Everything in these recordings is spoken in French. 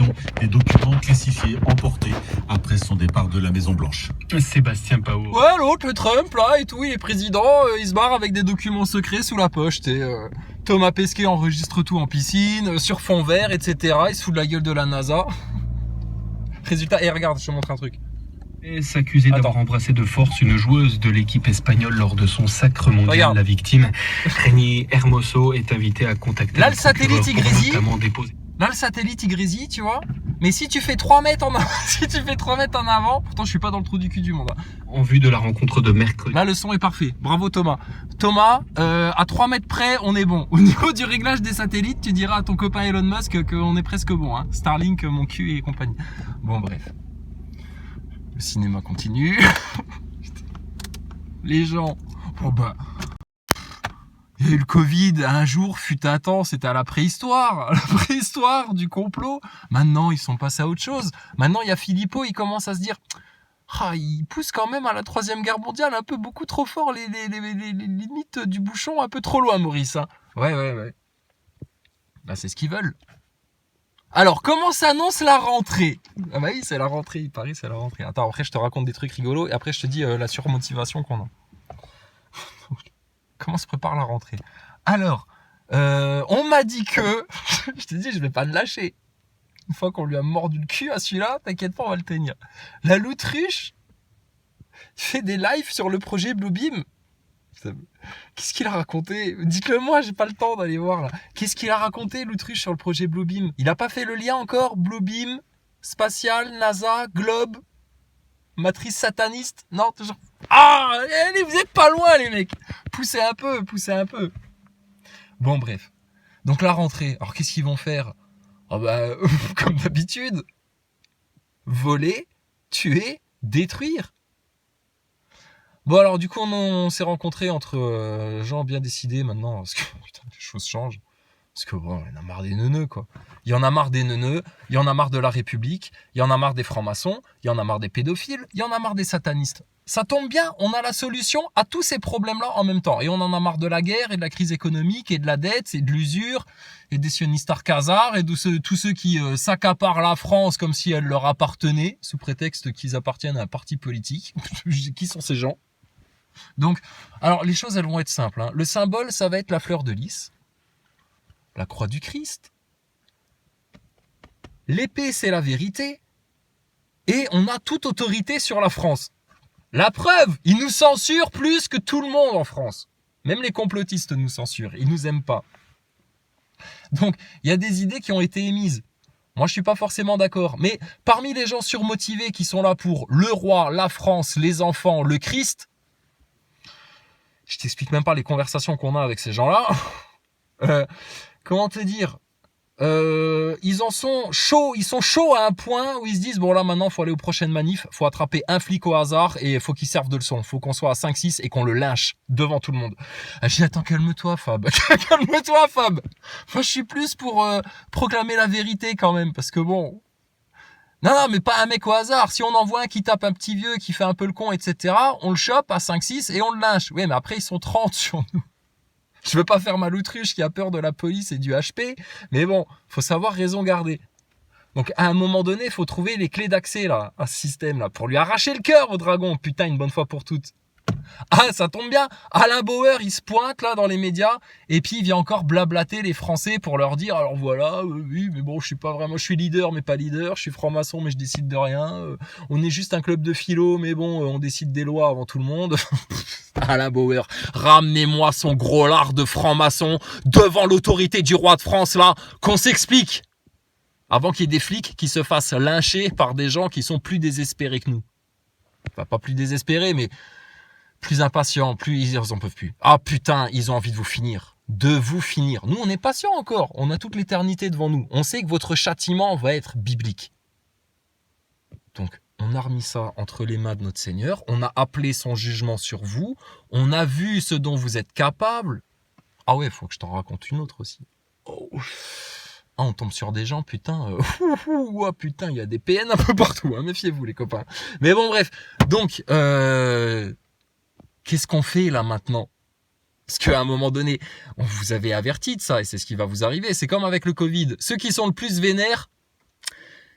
révélation des documents classifiés emportés après son départ de la Maison-Blanche. Sébastien Pao. Ouais, l'autre, le Trump, là, et tout, il est président, il se barre avec des documents secrets sous la poche, Thomas Pesquet enregistre tout en piscine, sur fond vert, etc. Il se fout de la gueule de la NASA. Résultat, et regarde, je te montre un truc. Et s'accusé d'avoir embrassé de force une joueuse de l'équipe espagnole lors de son sacre mondial. Regarde. La victime, Rémi Hermoso, est invité à contacter là, le satellite procureur pour Igrisi. notamment déposer. Là, le satellite il grésille, tu vois. Mais si tu fais 3 mètres en avant, si tu fais 3 mètres en avant, pourtant je suis pas dans le trou du cul du monde. En vue de la rencontre de mercredi. Là, le son est parfait. Bravo Thomas. Thomas, à 3 mètres près, on est bon. Au niveau du réglage des satellites, tu diras à ton copain Elon Musk qu'on est presque bon. Hein. Starlink, mon cul et compagnie. Bon, bref. Le cinéma continue. Les gens. Bon bah. Il y a eu le Covid, un jour, fut un temps, c'était à la préhistoire du complot. Maintenant, ils sont passés à autre chose. Maintenant, il y a Philippot, il commence à se dire, ah, il pousse quand même à la 3e guerre mondiale un peu beaucoup trop fort, les limites du bouchon un peu trop loin, Maurice. Hein. Ouais. Là, c'est ce qu'ils veulent. Alors, comment s'annonce la rentrée? Ah bah oui, c'est la rentrée, il paraît, c'est la rentrée. Attends, après, je te raconte des trucs rigolos et après, je te dis la surmotivation qu'on a. Comment se prépare la rentrée? Alors, on m'a dit que... je t'ai dit, je vais pas le lâcher. Une fois qu'on lui a mordu le cul à celui-là, t'inquiète pas, on va le tenir. La Loutruche fait des lives sur le projet Bluebeam. Qu'est-ce qu'il a raconté? Dites-le moi, j'ai pas le temps d'aller voir là. Qu'est-ce qu'il a raconté, Loutruche, sur le projet Bluebeam? Il a pas fait le lien encore? Bluebeam, spatial, NASA, globe, matrice sataniste? Non, toujours... Ah, allez, vous êtes pas loin les mecs. Poussez un peu. Bon bref. Donc la rentrée. Alors qu'est-ce qu'ils vont faire? Ah bah comme d'habitude. Voler, tuer, détruire. Bon alors du coup on s'est rencontrés entre gens bien décidés maintenant parce que putain les choses changent. Parce que bon, il y en a marre des neuneux, quoi. Il y en a marre des neuneux, il y en a marre de la République, il y en a marre des francs-maçons, il y en a marre des pédophiles, il y en a marre des satanistes. Ça tombe bien, on a la solution à tous ces problèmes-là en même temps. Et on en a marre de la guerre et de la crise économique et de la dette et de l'usure et des sionistes khazars et de tous ceux qui s'accaparent la France comme si elle leur appartenait sous prétexte qu'ils appartiennent à un parti politique. Qui sont ces gens? Donc, alors les choses elles vont être simples. Hein. Le symbole, ça va être la fleur de lys. La croix du Christ. L'épée, c'est la vérité. Et on a toute autorité sur la France. La preuve, ils nous censurent plus que tout le monde en France. Même les complotistes nous censurent. Ils nous aiment pas. Donc, il y a des idées qui ont été émises. Moi, je suis pas forcément d'accord. Mais parmi les gens surmotivés qui sont là pour le roi, la France, les enfants, le Christ, je t'explique même pas les conversations qu'on a avec ces gens-là. Comment te dire, ils sont chauds à un point où ils se disent bon là maintenant faut aller aux prochaines manifs, faut attraper un flic au hasard et faut qu'il serve de leçon, faut qu'on soit à 5-6 et qu'on le lynche devant tout le monde. Je dis attends calme-toi Fab, moi je suis plus pour proclamer la vérité quand même parce que bon, non mais pas un mec au hasard, si on en voit un qui tape un petit vieux qui fait un peu le con etc, on le chope à 5-6 et on le lynche. Oui mais après ils sont 30 sur nous. Je veux pas faire ma Loutruche qui a peur de la police et du HP, mais bon, faut savoir raison garder. Donc à un moment donné, il faut trouver les clés d'accès là, à ce système là, pour lui arracher le cœur au dragon, putain, une bonne fois pour toutes. Ah, ça tombe bien, Alain Bauer, il se pointe là dans les médias, et puis il vient encore blablater les Français pour leur dire, alors voilà, oui, mais bon, je suis pas vraiment, je suis leader mais pas leader, je suis franc-maçon mais je décide de rien, on est juste un club de philo, mais bon, on décide des lois avant tout le monde. Alain Bauer, ramenez-moi son gros lard de franc-maçon devant l'autorité du roi de France là, qu'on s'explique. Avant qu'il y ait des flics qui se fassent lyncher par des gens qui sont plus désespérés que nous. Enfin, pas plus désespérés, mais plus impatients, plus ils en peuvent plus. Ah putain, ils ont envie de vous finir. De vous finir. Nous, on est patients encore. On a toute l'éternité devant nous. On sait que votre châtiment va être biblique. Donc, on a remis ça entre les mains de notre Seigneur. On a appelé son jugement sur vous. On a vu ce dont vous êtes capable. Ah ouais, faut que je t'en raconte une autre aussi. Oh. Ah, on tombe sur des gens, putain. Putain, il y a des PN un peu partout. Hein, méfiez-vous, les copains. Mais bon, bref. Donc, qu'est-ce qu'on fait là maintenant? Parce qu'à un moment donné, on vous avait averti de ça et c'est ce qui va vous arriver. C'est comme avec le Covid. Ceux qui sont le plus vénères,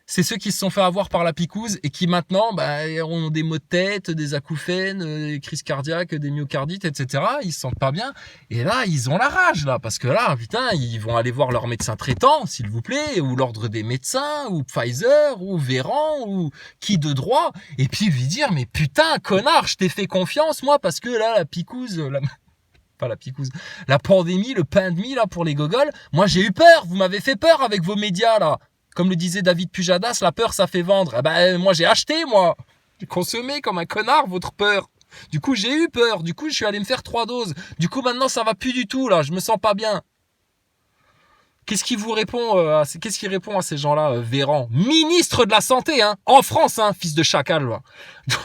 c'est ceux qui se sont fait avoir par la picouse et qui maintenant ont des maux de tête, des acouphènes, des crises cardiaques, des myocardites, etc. Ils se sentent pas bien. Et là, ils ont la rage, là. Parce que là, putain, ils vont aller voir leur médecin traitant, s'il vous plaît, ou l'ordre des médecins, ou Pfizer, ou Véran, ou qui de droit. Et puis lui dire, mais putain, connard, je t'ai fait confiance, moi, parce que là, la picouse... Pas la picouse, la pandémie, le pandémie, là, pour les gogoles. Moi, j'ai eu peur. Vous m'avez fait peur avec vos médias, là. Comme le disait David Pujadas, la peur, ça fait vendre. Eh ben, moi, j'ai acheté, moi. J'ai consommé comme un connard votre peur. Du coup, j'ai eu peur. Du coup, je suis allé me faire 3 doses. Du coup, maintenant, ça va plus du tout, là. Je me sens pas bien. Qu'est-ce qu'il répond à ces gens-là, Véran, ministre de la Santé, hein, en France, hein, fils de chacal, là.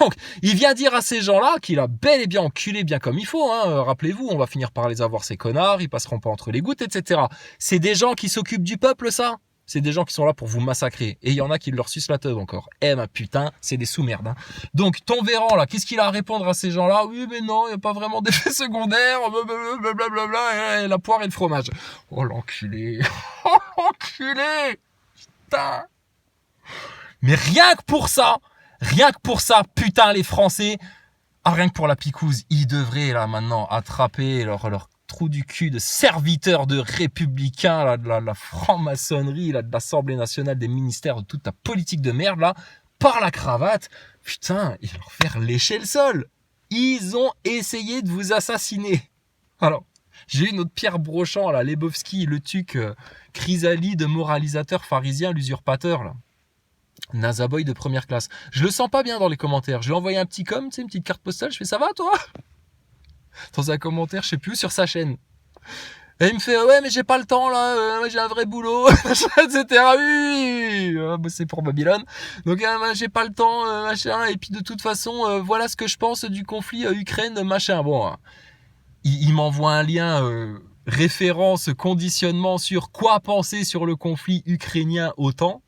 Donc, il vient dire à ces gens-là qu'il a bel et bien enculé bien comme il faut, hein. Rappelez-vous, on va finir par les avoir, ces connards, ils passeront pas entre les gouttes, etc. C'est des gens qui s'occupent du peuple, ça. C'est des gens qui sont là pour vous massacrer. Et il y en a qui leur sucent la teub encore. Eh ma putain, c'est des sous-merdes. Hein. Donc ton Véran là, qu'est-ce qu'il a à répondre à ces gens-là? Oui mais non, il n'y a pas vraiment d'effet secondaire, blablabla, et la poire et le fromage. Oh l'enculé. Oh l'enculé. Putain. Mais rien que pour ça, putain les Français, rien que pour la picouse, ils devraient là maintenant attraper leur trou du cul de serviteurs de républicains, là, de la franc-maçonnerie, là, de l'Assemblée nationale, des ministères, de toute ta politique de merde, là, par la cravate, putain, et leur faire lécher le sol. Ils ont essayé de vous assassiner. Alors, j'ai eu notre Pierre Brochant, là, Lebowski, le tuc, chrysalide, moralisateur, pharisien, l'usurpateur, là. Nazaboy de première classe. Je le sens pas bien dans les commentaires. Je lui ai envoyé un petit tu sais, une petite carte postale, je fais, ça va, toi? Dans un commentaire, je sais plus, sur sa chaîne. Et il me fait, ouais, mais j'ai pas le temps, là, j'ai un vrai boulot, etc. Oui, bosser pour Babylone. Donc, j'ai pas le temps, machin. Et puis, de toute façon, voilà ce que je pense du conflit Ukraine, machin. Bon, il m'envoie un lien, référence, conditionnement sur quoi penser sur le conflit ukrainien OTAN.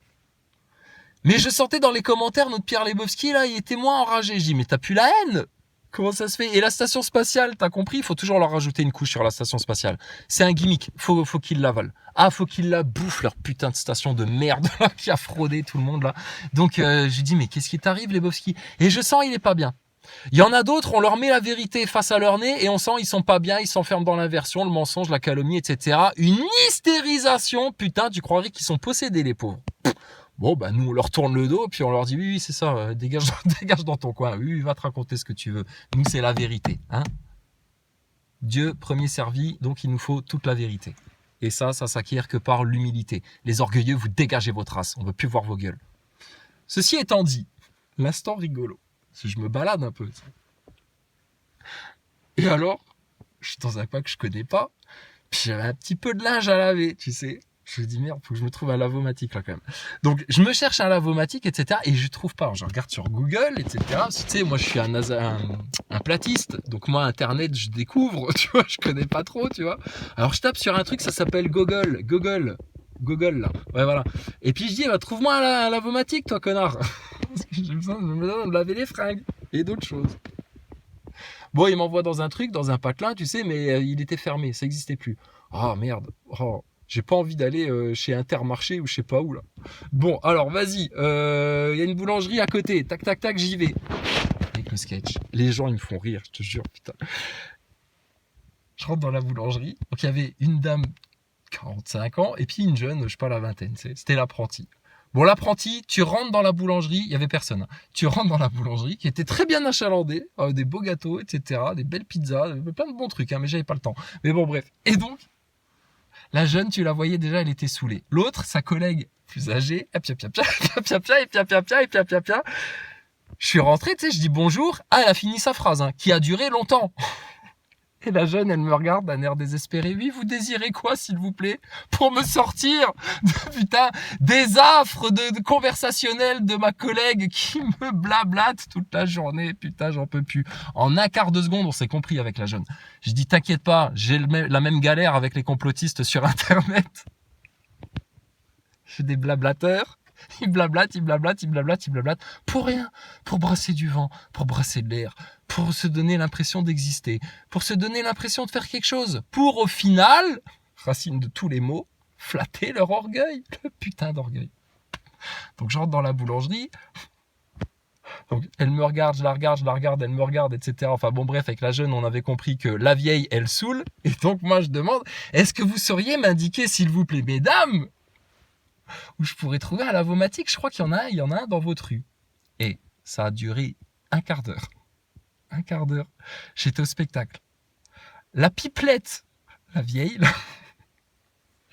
Mais je sentais dans les commentaires, notre Pierre Lebowski, là, il était moins enragé. Je dis, mais t'as plus la haine? Comment ça se fait? Et la station spatiale, t'as compris? Il faut toujours leur rajouter une couche sur la station spatiale. C'est un gimmick. Faut qu'ils l'avalent. Ah, faut qu'ils la bouffent, leur putain de station de merde, là, qui a fraudé tout le monde, là. Donc, j'ai dit, mais qu'est-ce qui t'arrive, Lebowski? Et je sens, il est pas bien. Il y en a d'autres, on leur met la vérité face à leur nez et on sent, ils sont pas bien, ils s'enferment dans l'inversion, le mensonge, la calomnie, etc. Une hystérisation, putain, tu croirais qu'ils sont possédés, les pauvres. Bon, bah, nous, on leur tourne le dos, puis on leur dit, oui, c'est ça, dégage dans ton coin. Oui, va te raconter ce que tu veux. Nous, c'est la vérité, hein. Dieu, premier servi, donc il nous faut toute la vérité. Et ça s'acquiert que par l'humilité. Les orgueilleux, vous dégagez votre race. On veut plus voir vos gueules. Ceci étant dit, l'instant rigolo. Parce que je me balade un peu. Et alors, je suis dans un coin que je connais pas, puis j'avais un petit peu de linge à laver, tu sais. Je me dis, merde, faut que je me trouve un lavomatique, là, quand même. Donc, je me cherche un lavomatique, etc. Et je trouve pas. Je regarde sur Google, etc. Tu sais, moi, je suis un platiste. Donc, moi, Internet, je découvre, tu vois, je connais pas trop, tu vois. Alors, je tape sur un truc, ça s'appelle Google, là. Ouais, voilà. Et puis, je dis, bah, trouve-moi un lavomatique, toi, connard. J'ai besoin de me laver les fringues. Et d'autres choses. Bon, il m'envoie dans un truc, dans un patelin, tu sais, mais il était fermé, ça existait plus. Oh, merde. Oh. J'ai pas envie d'aller chez Intermarché ou je sais pas où là. Bon, alors vas-y, y a une boulangerie à côté. Tac, tac, tac, j'y vais. Avec le sketch. Les gens, ils me font rire, je te jure, putain. Je rentre dans la boulangerie. Donc il y avait une dame, 45 ans, et puis une jeune, je sais pas, la vingtaine. C'était l'apprenti. Bon, l'apprenti, tu rentres dans la boulangerie, il y avait personne. Tu rentres dans la boulangerie qui était très bien achalandée, des beaux gâteaux, etc., des belles pizzas, plein de bons trucs, hein, mais j'avais pas le temps. Mais bon, bref. Et donc, la jeune, tu la voyais déjà, elle était saoulée. L'autre, sa collègue plus âgée, je suis rentré, tu sais, je dis bonjour. Ah, elle a fini sa phrase, hein, qui a duré longtemps. Et la jeune, elle me regarde d'un air désespéré. Oui, vous désirez quoi, s'il vous plaît? Pour me sortir de, putain, des affres de conversationnel de ma collègue qui me blablate toute la journée. Putain, j'en peux plus. En un quart de seconde, on s'est compris avec la jeune. Je dis, t'inquiète pas, j'ai la même galère avec les complotistes sur Internet. J'ai des blablateurs. Ils blablatent. Pour rien. Pour brasser du vent, pour brasser de l'air, pour se donner l'impression d'exister, pour se donner l'impression de faire quelque chose. Pour, au final, racine de tous les maux, flatter leur orgueil. Le putain d'orgueil. Donc je rentre dans la boulangerie. Donc elle me regarde, je la regarde, elle me regarde, etc. Enfin bon bref, avec la jeune, on avait compris que la vieille, elle saoule. Et donc moi je demande, est-ce que vous sauriez m'indiquer, s'il vous plaît, mesdames, où je pourrais trouver un lavomatique? Je crois qu'il y en a un dans votre rue. Et ça a duré un quart d'heure. Un quart d'heure. J'étais au spectacle. La pipelette, la vieille, là,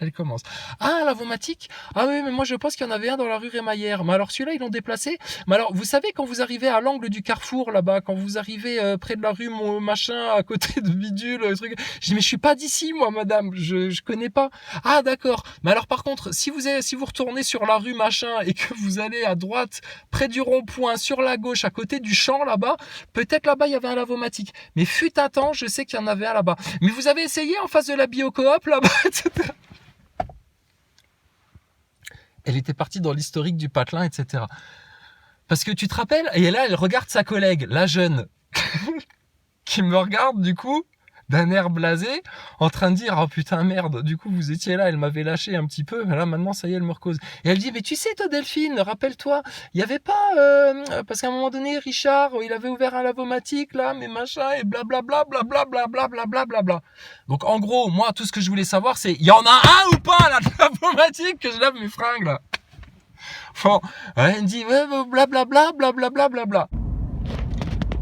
elle commence. Ah, un lavomatique? Ah oui, mais moi je pense qu'il y en avait un dans la rue Rémaillère. Mais alors celui-là, ils l'ont déplacé. Mais alors, vous savez, quand vous arrivez à l'angle du carrefour, là-bas, quand vous arrivez près de la rue machin, à côté de bidule, le truc. Je dis, mais je suis pas d'ici, moi, madame. Je connais pas. Ah, d'accord. Mais alors, par contre, si vous retournez sur la rue machin et que vous allez à droite, près du rond-point, sur la gauche, à côté du champ, là-bas, peut-être là-bas, il y avait un lavomatique. Mais fut un temps, je sais qu'il y en avait un là-bas. Mais vous avez essayé en face de la biocoop, là-bas, etc. Elle était partie dans l'historique du patelin, etc. Parce que tu te rappelles, et là, elle regarde sa collègue, la jeune, qui me regarde, du coup, d'un air blasé, en train de dire, oh putain, merde, du coup, vous étiez là, elle m'avait lâché un petit peu, mais là, maintenant, ça y est, elle me recose. Et elle dit, mais tu sais, toi, Delphine, rappelle-toi, il y avait pas, parce qu'à un moment donné, Richard, il avait ouvert un lavomatique, là, mais machin, et blablabla, blablabla, blablabla. Donc, en gros, moi, tout ce que je voulais savoir, c'est, il y en a un ou pas, là, de lavomatique, que je lave mes fringues, là. Bon, elle me dit, ouais, blablabla, blablabla, blabla.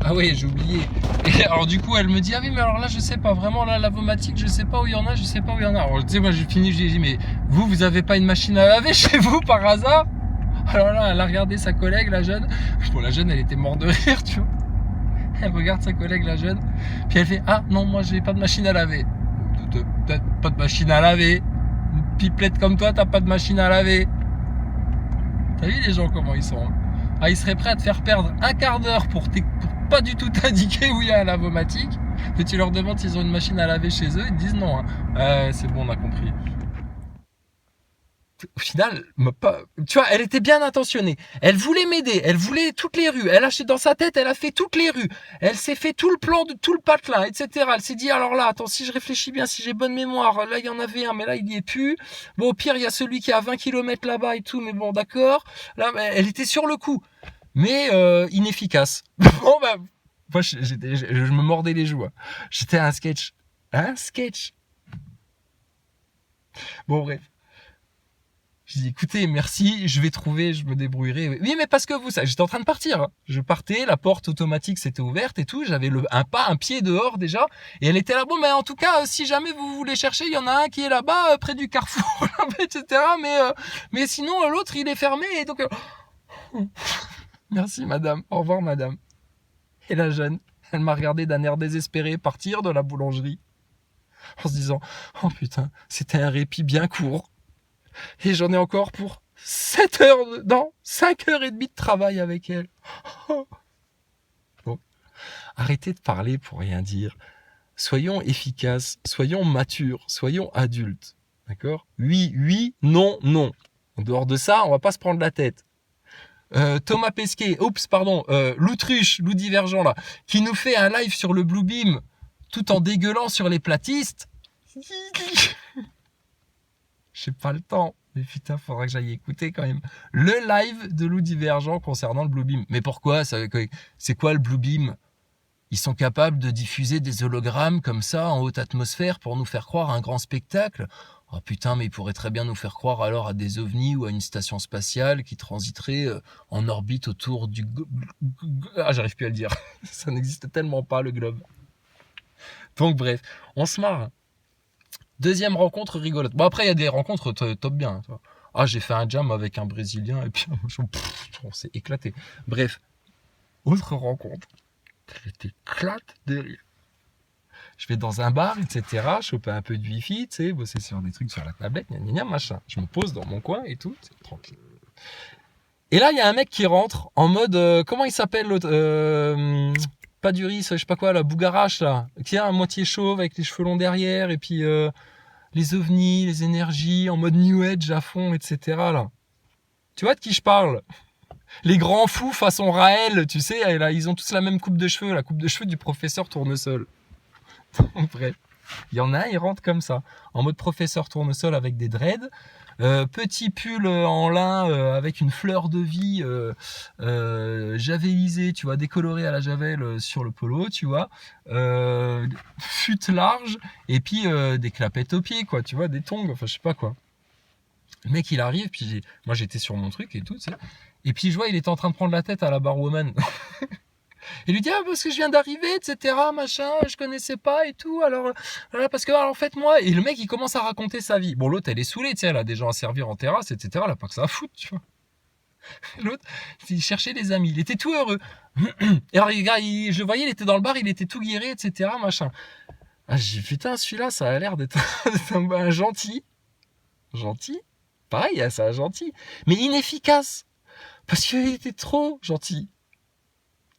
Ah oui, j'ai oublié. Et alors du coup, elle me dit, ah oui, mais alors là, je sais pas vraiment, là, lavomatique, je sais pas où il y en a, je sais pas où il y en a. Alors tu sais, moi, j'ai fini, j'ai dit, mais vous avez pas une machine à laver chez vous, par hasard? Alors là, elle a regardé sa collègue, la jeune. Bon, la jeune, elle était morte de rire, tu vois. Elle regarde sa collègue, la jeune. Puis elle fait, ah non, moi, j'ai pas de machine à laver. T'as pas de machine à laver. Une pipelette comme toi, t'as pas de machine à laver. T'as vu les gens, comment ils sont, hein? Ah, ils seraient prêts à te faire perdre un quart d'heure pour pas du tout t'indiquer où il y a un lavomatique. Mais tu leur demandes s'ils ont une machine à laver chez eux, ils te disent non. Hein. C'est bon, on a compris. Au final, tu vois, elle était bien intentionnée. Elle voulait m'aider. Elle voulait toutes les rues. Elle a dans sa tête, elle a fait toutes les rues. Elle s'est fait tout le plan de tout le patelin, etc. Elle s'est dit, alors là, attends, si je réfléchis bien, si j'ai bonne mémoire, là, il y en avait un, mais là, il n'y est plus. Bon, au pire, il y a celui qui est à 20 km là-bas et tout, mais bon, d'accord. Là, elle était sur le coup. Mais inefficace. Bon, bah, moi, je me mordais les joues. Hein. J'étais un sketch. Un sketch. Bon, bref. Je dis, écoutez, merci, je vais trouver, je me débrouillerai. Oui, mais parce que vous, ça, j'étais en train de partir. Hein. Je partais, la porte automatique s'était ouverte et tout. J'avais un pied dehors déjà. Et elle était là. Bon, mais en tout cas, si jamais vous voulez chercher, il y en a un qui est là-bas, près du carrefour, etc. Mais sinon, l'autre, il est fermé. Et donc, merci, madame. Au revoir, madame. Et la jeune, elle m'a regardé d'un air désespéré partir de la boulangerie. En se disant, oh putain, c'était un répit bien court. Et j'en ai encore pour 5 heures et demie de travail avec elle. Bon. Arrêtez de parler pour rien dire. Soyons efficaces, soyons matures, soyons adultes. D'accord ? Oui, non. En dehors de ça, on va pas se prendre la tête. Thomas Pesquet, Loutruche, Loup Divergent là, qui nous fait un live sur le Bluebeam tout en dégueulant sur les platistes. J'ai pas le temps, mais putain, faudra que j'aille écouter quand même le live de Loup Divergent concernant le Bluebeam. Mais pourquoi? C'est quoi le Bluebeam? Ils sont capables de diffuser des hologrammes comme ça en haute atmosphère pour nous faire croire à un grand spectacle. Oh putain, mais ils pourraient très bien nous faire croire alors à des ovnis ou à une station spatiale qui transiterait en orbite autour du... Ah, j'arrive plus à le dire. Ça n'existe tellement pas, le globe. Donc bref, on se marre. Deuxième rencontre rigolote. Bon, après, il y a des rencontres top bien. Toi. Ah, j'ai fait un jam avec un Brésilien et puis on s'est éclaté. Bref, autre rencontre. J'éclate de rire. Je vais dans un bar, etc. Choper un peu de wifi, tu sais, bosser sur des trucs sur la tablette, machin. Je me pose dans mon coin et tout, c'est tranquille. Et là, il y a un mec qui rentre en mode... comment il s'appelle l'autre pas du riz, je sais pas quoi, la Bougarache, là, qui est à moitié chauve avec les cheveux longs derrière, et puis les ovnis, les énergies, en mode New Age à fond, etc. là. Tu vois de qui je parle? Les grands fous façon Raël, tu sais, là, ils ont tous la même coupe de cheveux, la coupe de cheveux du professeur Tournesol. Donc, bref. Il y en a un, il rentre comme ça, en mode professeur tournesol avec des dreads, petit pull en lin avec une fleur de vie javelisée, tu vois, décolorée à la javel sur le polo, tu vois, fut large, et puis des clapettes aux pieds, quoi, tu vois, des tongs, enfin je sais pas quoi. Le mec il arrive, puis moi j'étais sur mon truc et tout, tu sais, et puis je vois il était en train de prendre la tête à la barwoman. Il lui dit ah parce que je viens d'arriver, etc. machin, je connaissais pas et tout, alors voilà, parce que alors, en fait moi, et le mec il commence à raconter sa vie. Bon, l'autre elle est saoulée, tu sais, elle a des gens à servir en terrasse, etc. Elle a pas que ça à foutre, tu vois. L'autre il cherchait des amis, il était tout heureux. Et alors je le voyais, il était dans le bar, il était tout guéri, etc. machin. Ah, j'ai dit putain, celui-là ça a l'air d'être un gentil, pareil, ça a gentil, mais inefficace parce qu'il était trop gentil.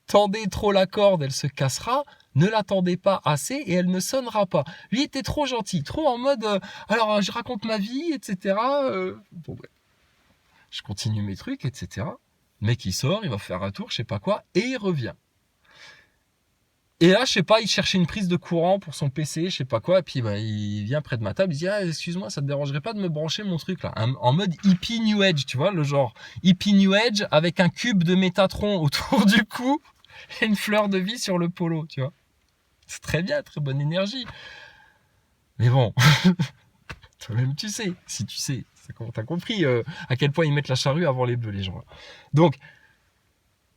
Tendez trop la corde, elle se cassera. Ne l'attendez pas assez et elle ne sonnera pas. Lui était trop gentil, trop en mode alors je raconte ma vie, etc. Bon bref. Je continue mes trucs, etc. Le mec il sort, il va faire un tour, je sais pas quoi, et il revient. Et là, je sais pas, il cherchait une prise de courant pour son PC, je sais pas quoi, et puis bah, il vient près de ma table, il dit ah excuse-moi, ça te dérangerait pas de me brancher mon truc là, en mode hippie New Age, tu vois, le genre hippie New Age avec un cube de Métatron autour du cou et une fleur de vie sur le polo, tu vois. C'est très bien, très bonne énergie. Mais bon, toi-même tu sais, si tu sais, c'est comment t'as compris à quel point ils mettent la charrue avant les bœufs les gens. Donc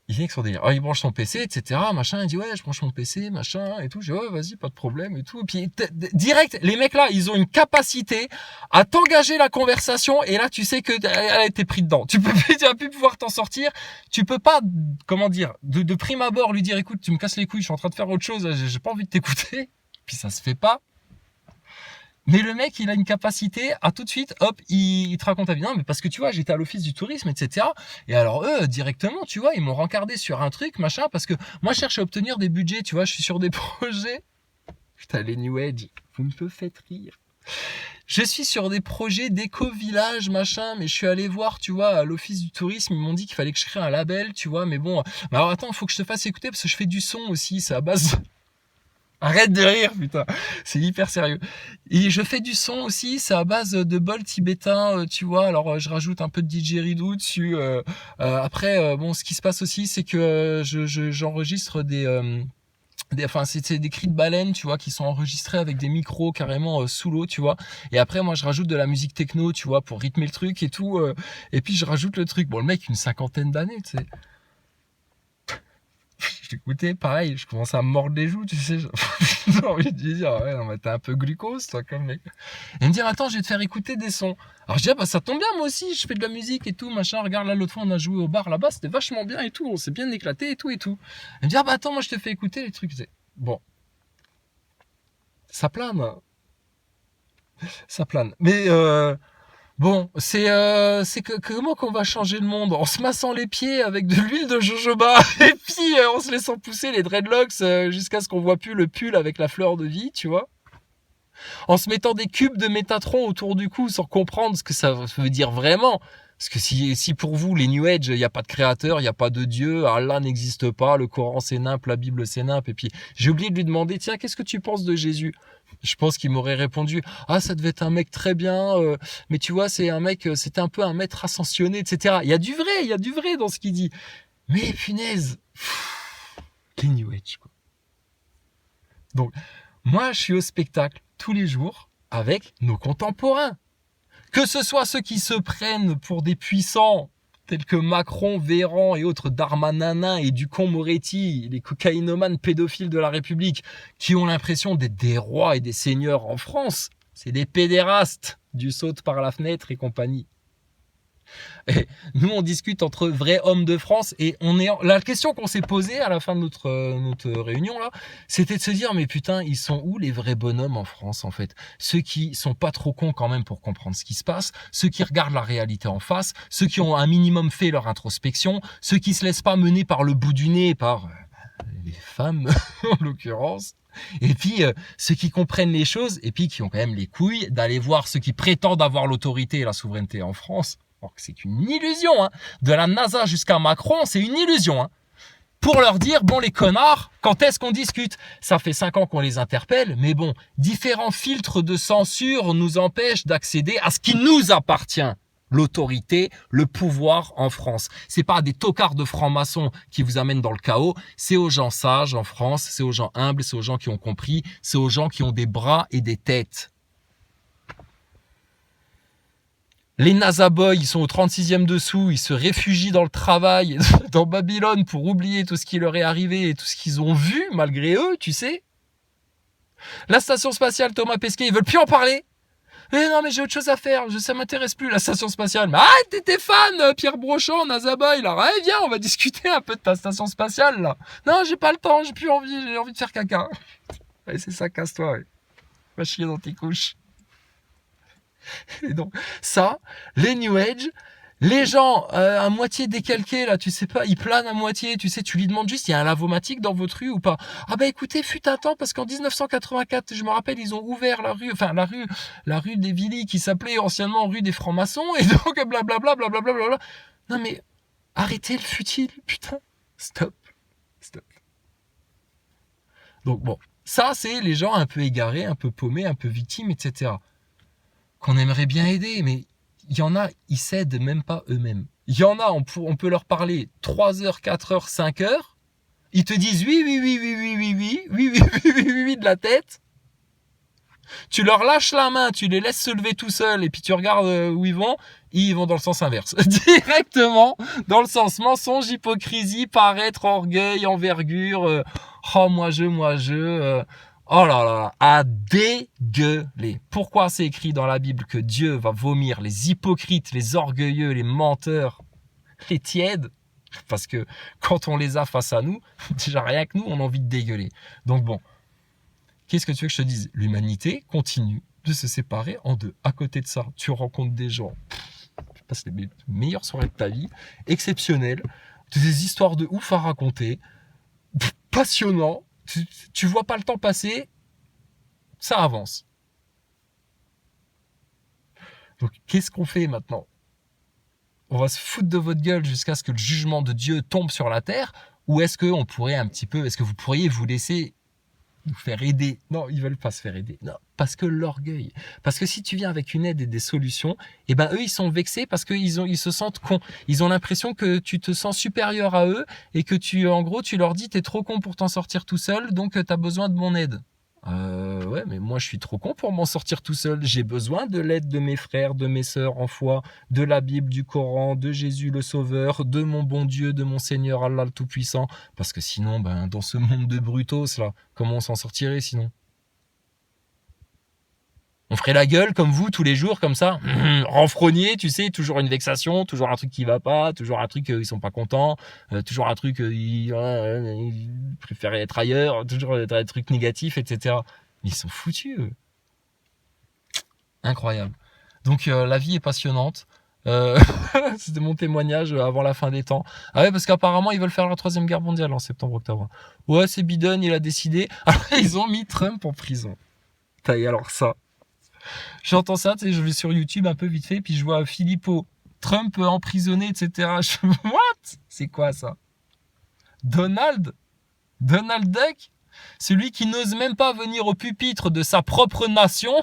il vient avec son délire. Alors, il branche son PC, etc. Machin, il dit ouais, je branche mon PC, machin, et tout. Je dis ouais, vas-y, pas de problème, et tout. Et puis direct, les mecs là, ils ont une capacité à t'engager la conversation, et là, tu sais que elle a été pris dedans. Tu vas plus pouvoir t'en sortir. Tu peux pas, comment dire, de prime abord lui dire écoute, tu me casses les couilles, je suis en train de faire autre chose, j'ai pas envie de t'écouter. Puis ça se fait pas. Mais le mec, il a une capacité à tout de suite, hop, il te raconte ta vie. Non, mais parce que tu vois, j'étais à l'office du tourisme, etc. Et alors eux, directement, tu vois, ils m'ont rencardé sur un truc, machin, parce que moi, je cherche à obtenir des budgets, tu vois, je suis sur des projets. Putain, les New Age, vous me faites rire. Je suis sur des projets d'éco-village, machin, mais je suis allé voir, tu vois, à l'office du tourisme, ils m'ont dit qu'il fallait que je crée un label, tu vois, mais bon. Mais alors attends, il faut que je te fasse écouter, parce que je fais du son aussi, c'est à base... Arrête de rire, putain. C'est hyper sérieux. Et je fais du son aussi, c'est à base de bol tibétain, tu vois. Alors, je rajoute un peu de didgeridoo dessus. Après, bon, ce qui se passe aussi, c'est que j'enregistre enfin, c'est des cris de baleine, tu vois, qui sont enregistrés avec des micros carrément sous l'eau, tu vois. Et après, moi, je rajoute de la musique techno, tu vois, pour rythmer le truc et tout. Et puis, je rajoute le truc. Bon, le mec, une 50aine d'années, tu sais. Je t'écoutais, pareil, je commençais à me mordre les joues, tu sais. J'ai envie de lui dire, ouais, non, mais t'es un peu glucose, toi, comme mec. Et me dire, attends, je vais te faire écouter des sons. Alors je dis, ah, bah ça tombe bien, moi aussi, je fais de la musique et tout, machin. Regarde, là, l'autre fois, on a joué au bar là-bas, c'était vachement bien et tout, on s'est bien éclaté et tout et tout. Et me dire, ah, bah attends, moi, je te fais écouter les trucs. Bon. Ça plane. Ça plane. Mais, bon, c'est comment qu'on va changer le monde? En se massant les pieds avec de l'huile de jojoba et puis en se laissant pousser les dreadlocks jusqu'à ce qu'on voit plus le pull avec la fleur de vie, tu vois? En se mettant des cubes de Métatron autour du cou sans comprendre ce que ça veut dire vraiment. Parce que si pour vous, les New Age, il n'y a pas de créateur, il n'y a pas de Dieu, Allah n'existe pas, le Coran c'est nimp, la Bible c'est nimp, et puis j'ai oublié de lui demander, tiens, qu'est-ce que tu penses de Jésus? Je pense qu'il m'aurait répondu, ah, ça devait être un mec très bien, mais tu vois, c'est un mec, c'était un peu un maître ascensionné, etc. Il y a du vrai dans ce qu'il dit. Mais punaise, les New Age, quoi. Donc, moi, je suis au spectacle tous les jours avec nos contemporains. Que ce soit ceux qui se prennent pour des puissants, tels que Macron, Véran et autres Darmanin et Dupond-Moretti, les cocaïnomanes pédophiles de la République, qui ont l'impression d'être des rois et des seigneurs en France. C'est des pédérastes, du saute par la fenêtre et compagnie. Et nous, on discute entre vrais hommes de France et la question qu'on s'est posée à la fin de notre réunion là, c'était de se dire mais putain, ils sont où les vrais bonhommes en France en fait? Ceux qui sont pas trop cons quand même pour comprendre ce qui se passe, ceux qui regardent la réalité en face, ceux qui ont un minimum fait leur introspection, ceux qui se laissent pas mener par le bout du nez par les femmes en l'occurrence. Et puis ceux qui comprennent les choses et puis qui ont quand même les couilles d'aller voir ceux qui prétendent avoir l'autorité et la souveraineté en France. Alors que c'est une illusion, hein. De la NASA jusqu'à Macron, c'est une illusion, hein. pour leur dire, bon les connards, quand est-ce qu'on discute? Ça fait 5 ans qu'on les interpelle, mais bon, différents filtres de censure nous empêchent d'accéder à ce qui nous appartient. L'autorité, le pouvoir en France. C'est pas des tocards de francs-maçons qui vous amènent dans le chaos, c'est aux gens sages en France, c'est aux gens humbles, c'est aux gens qui ont compris, c'est aux gens qui ont des bras et des têtes. Les NASA Boys, ils sont au 36e dessous, ils se réfugient dans le travail, dans Babylone pour oublier tout ce qui leur est arrivé et tout ce qu'ils ont vu malgré eux, tu sais. La station spatiale Thomas Pesquet, ils veulent plus en parler. Mais non, mais j'ai autre chose à faire, ça m'intéresse plus, la station spatiale. Mais t'es fan, Pierre Brochand, NASA Boy, là. Ouais, viens, on va discuter un peu de ta station spatiale, là. Non, j'ai pas le temps, j'ai envie de faire caca. Ouais, c'est ça, casse-toi, ouais. Va chier dans tes couches. Et donc, ça, les New Age, les gens à moitié décalqués, là, tu sais pas, ils planent à moitié, tu sais, tu lui demandes juste, il y a un lavomatique dans votre rue ou pas? Ah bah écoutez, fut un temps, parce qu'en 1984, je me rappelle, ils ont ouvert la rue des Villis, qui s'appelait anciennement rue des Francs-Maçons, et donc blablabla, blablabla. Non mais, arrêtez le futile, putain, stop. Donc bon, ça c'est les gens un peu égarés, un peu paumés, un peu victimes, etc. Qu'on aimerait bien aider, mais il y en a, ils s'aident même pas eux-mêmes. Il y en a, on peut leur parler 3 heures, 4 heures, 5 heures. Ils te disent oui de la tête. Tu leur lâches la main, tu les laisses se lever tout seuls et puis tu regardes où ils vont dans le sens inverse. Directement dans le sens mensonge, hypocrisie, paraître, orgueil, envergure. Moi je. Oh là là, à dégueuler. Pourquoi c'est écrit dans la Bible que Dieu va vomir les hypocrites, les orgueilleux, les menteurs, les tièdes? Parce que quand on les a face à nous, déjà rien que nous, on a envie de dégueuler. Donc bon, qu'est-ce que tu veux que je te dise? L'humanité continue de se séparer en deux. À côté de ça, tu rencontres des gens, tu passes les meilleures soirées de ta vie, exceptionnelles, des histoires de ouf à raconter, passionnant. Tu vois pas le temps passer, ça avance. Donc, qu'est-ce qu'on fait maintenant? On va se foutre de votre gueule jusqu'à ce que le jugement de Dieu tombe sur la terre? Ou est-ce que vous pourriez vous laisser vous faire aider? Non, ils veulent pas se faire aider. Non, parce que l'orgueil. Parce que si tu viens avec une aide et des solutions, eh ben eux ils sont vexés parce qu'ils se sentent cons. Ils ont l'impression que tu te sens supérieur à eux et que tu leur dis t'es trop con pour t'en sortir tout seul, donc t'as besoin de mon aide. Ouais, mais moi je suis trop con pour m'en sortir tout seul. J'ai besoin de l'aide de mes frères, de mes sœurs en foi, de la Bible, du Coran, de Jésus le Sauveur, de mon bon Dieu, de mon Seigneur Allah le Tout-Puissant. Parce que sinon, dans ce monde de brutos là, comment on s'en sortirait sinon? On ferait la gueule comme vous tous les jours, comme ça, renfrogné, tu sais, toujours une vexation, toujours un truc qui va pas, toujours un truc ils sont pas contents, toujours un truc ils préfèrent être ailleurs, toujours des trucs négatifs, etc. Mais ils sont foutus, eux. Incroyable. Donc la vie est passionnante. C'était mon témoignage avant la fin des temps. Ah ouais, parce qu'apparemment ils veulent faire la 3e guerre mondiale en septembre-octobre. Ouais, c'est Biden, il a décidé. Alors ils ont mis Trump en prison. Et alors ça. J'entends ça, tu sais, je vais sur YouTube un peu vite fait, puis je vois Philippot, Trump emprisonné, etc. What? C'est quoi ça? Donald Duck? Celui qui n'ose même pas venir au pupitre de sa propre nation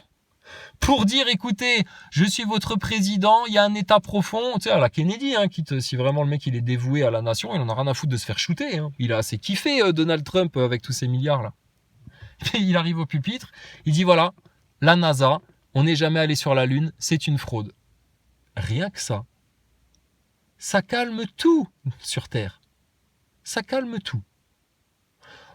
pour dire, écoutez, je suis votre président, il y a un état profond, tu sais, à la Kennedy, si vraiment le mec il est dévoué à la nation, il en a rien à foutre de se faire shooter, hein. Il a assez kiffé Donald Trump avec tous ces milliards là. Et il arrive au pupitre, il dit voilà, la NASA, on n'est jamais allé sur la Lune, c'est une fraude. Rien que ça. Ça calme tout sur Terre. Ça calme tout.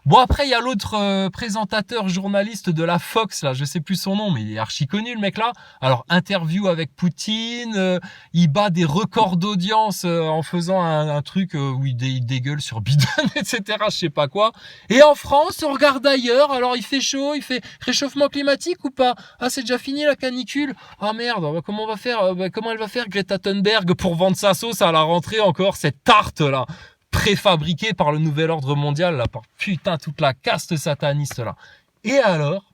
Bon, après, il y a l'autre présentateur journaliste de la Fox, là, je sais plus son nom, mais il est archi connu, le mec là. Alors, interview avec Poutine, il bat des records d'audience en faisant un truc où il dégueule sur Biden, etc., je sais pas quoi. Et en France, on regarde ailleurs, alors il fait chaud, il fait réchauffement climatique ou pas? Ah, c'est déjà fini la canicule? Ah merde, comment on va faire, comment elle va faire Greta Thunberg pour vendre sa sauce à la rentrée encore, cette tarte là préfabriqué par le nouvel ordre mondial, là, par putain toute la caste sataniste là. Et alors,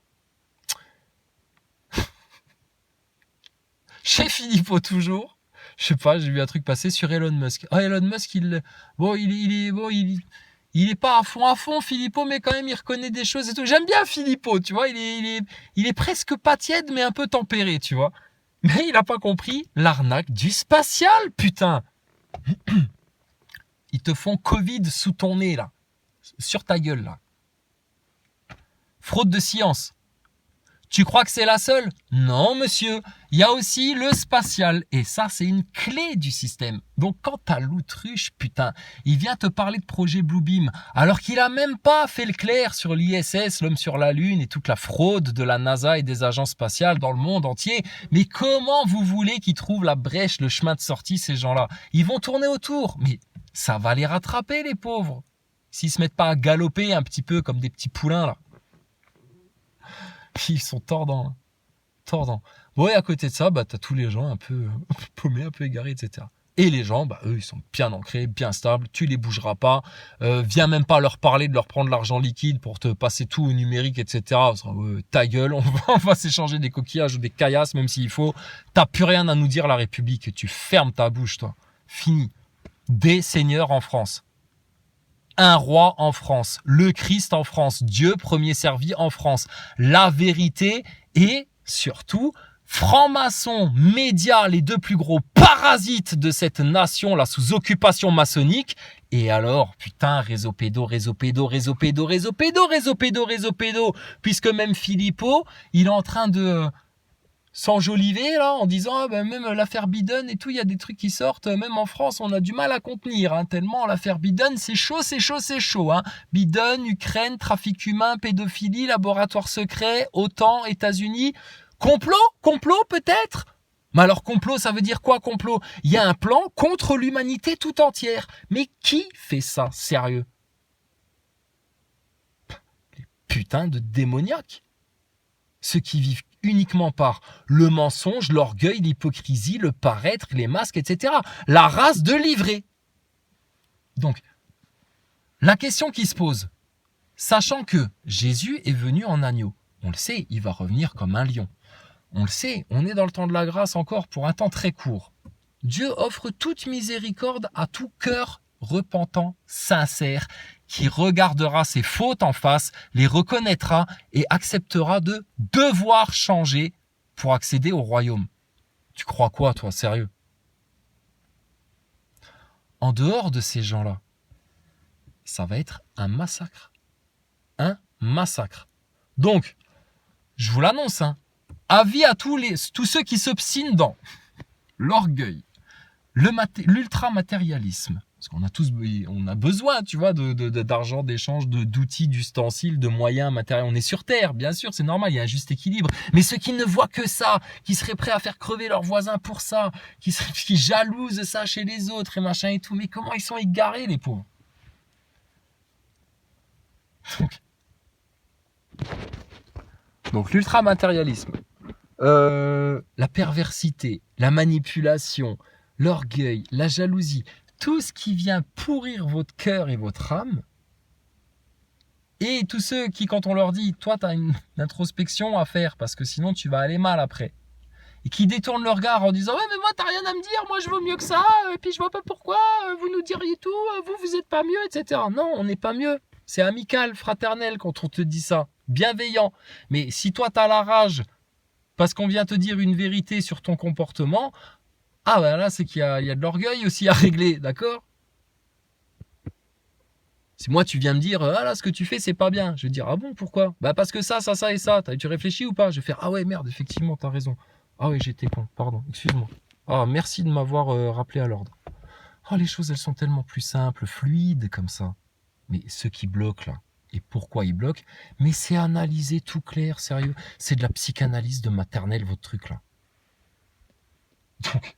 chez Philippot toujours, je sais pas, j'ai vu un truc passer sur Elon Musk. Ah, Elon Musk, il Il est pas à fond, Philippot, mais quand même, il reconnaît des choses et tout. J'aime bien Philippot, tu vois. Il est presque pas tiède, mais un peu tempéré, tu vois. Mais il a pas compris l'arnaque du spatial, putain. Ils te font Covid sous ton nez, là. Sur ta gueule, là. Fraude de science. Tu crois que c'est la seule? Non, monsieur. Il y a aussi le spatial. Et ça, c'est une clé du système. Donc, quand t'as l'autruche, putain, il vient te parler de projet Bluebeam, alors qu'il a même pas fait le clair sur l'ISS, l'homme sur la Lune et toute la fraude de la NASA et des agences spatiales dans le monde entier. Mais comment vous voulez qu'ils trouvent la brèche, le chemin de sortie, ces gens-là? Ils vont tourner autour. Mais ça va les rattraper, les pauvres. S'ils se mettent pas à galoper un petit peu comme des petits poulains, là. Ils sont tordants. Bon, et à côté de ça, bah, t'as tous les gens un peu paumés, un peu égarés, etc. Et les gens, bah, eux, ils sont bien ancrés, bien stables, tu les bougeras pas. Viens même pas leur parler de leur prendre l'argent liquide pour te passer tout au numérique, etc. Ta gueule, on va s'échanger des coquillages ou des caillasses, même s'il faut. T'as plus rien à nous dire, la République. Tu fermes ta bouche, toi. Fini. Des seigneurs en France. Un roi en France, le Christ en France, Dieu premier servi en France, la vérité et surtout francs-maçons, médias, les deux plus gros parasites de cette nation là sous occupation maçonnique. Et alors, putain, réseau pédo, puisque même Philippot, il est en train de s'enjoliver là en disant ah ben même l'affaire Biden et tout, il y a des trucs qui sortent, même en France on a du mal à contenir, hein, tellement l'affaire Biden c'est chaud, hein. Biden, Ukraine, trafic humain, pédophilie, laboratoire secret, OTAN, États-Unis, complot peut-être. Mais alors complot, ça veut dire quoi complot? Il y a un plan contre l'humanité tout entière. Mais qui fait ça sérieux? Les putains de démoniaques. Ceux qui vivent uniquement par le mensonge, l'orgueil, l'hypocrisie, le paraître, les masques, etc. La race de livrés. Donc, la question qui se pose, sachant que Jésus est venu en agneau, on le sait, il va revenir comme un lion. On le sait, on est dans le temps de la grâce encore pour un temps très court. Dieu offre toute miséricorde à tout cœur repentant, sincère, qui regardera ses fautes en face, les reconnaîtra et acceptera de devoir changer pour accéder au royaume. Tu crois quoi, toi, sérieux? En dehors de ces gens-là, ça va être un massacre. Un massacre. Donc, je vous l'annonce, hein, avis à tous ceux qui s'obstinent dans l'orgueil, l'ultra-matérialisme, parce on a besoin, tu vois, d'argent, d'échange, d'outils, d'ustensiles, de moyens matériels. On est sur Terre, bien sûr, c'est normal, il y a un juste équilibre. Mais ceux qui ne voient que ça, qui seraient prêts à faire crever leurs voisins pour ça, qui jalousent ça chez les autres et machin et tout, mais comment ils sont égarés, les pauvres. Donc l'ultra-matérialisme, la perversité, la manipulation, l'orgueil, la jalousie, tout ce qui vient pourrir votre cœur et votre âme, et tous ceux qui, quand on leur dit, toi, tu as une introspection à faire, parce que sinon tu vas aller mal après, et qui détournent leur regard en disant, ouais, mais moi, t'as rien à me dire, moi, je vaux mieux que ça, et puis je vois pas pourquoi, vous nous diriez tout, vous êtes pas mieux, etc. Non, on n'est pas mieux. C'est amical, fraternel quand on te dit ça, bienveillant. Mais si toi, t'as la rage, parce qu'on vient te dire une vérité sur ton comportement, ah ben là, c'est qu'il y a de l'orgueil aussi à régler, d'accord? Si moi, tu viens me dire, ah là, ce que tu fais, c'est pas bien. Je vais dire, ah bon, pourquoi? Bah parce que ça et ça. Tu réfléchis ou pas? Je vais faire, ah ouais, merde, effectivement, t'as raison. Ah ouais, j'étais con, pardon, excuse-moi. Ah, merci de m'avoir rappelé à l'ordre. Oh, les choses, elles sont tellement plus simples, fluides comme ça. Mais ceux qui bloquent là, et pourquoi ils bloquent? Mais c'est analysé tout clair, sérieux. C'est de la psychanalyse de maternelle, votre truc là. Donc,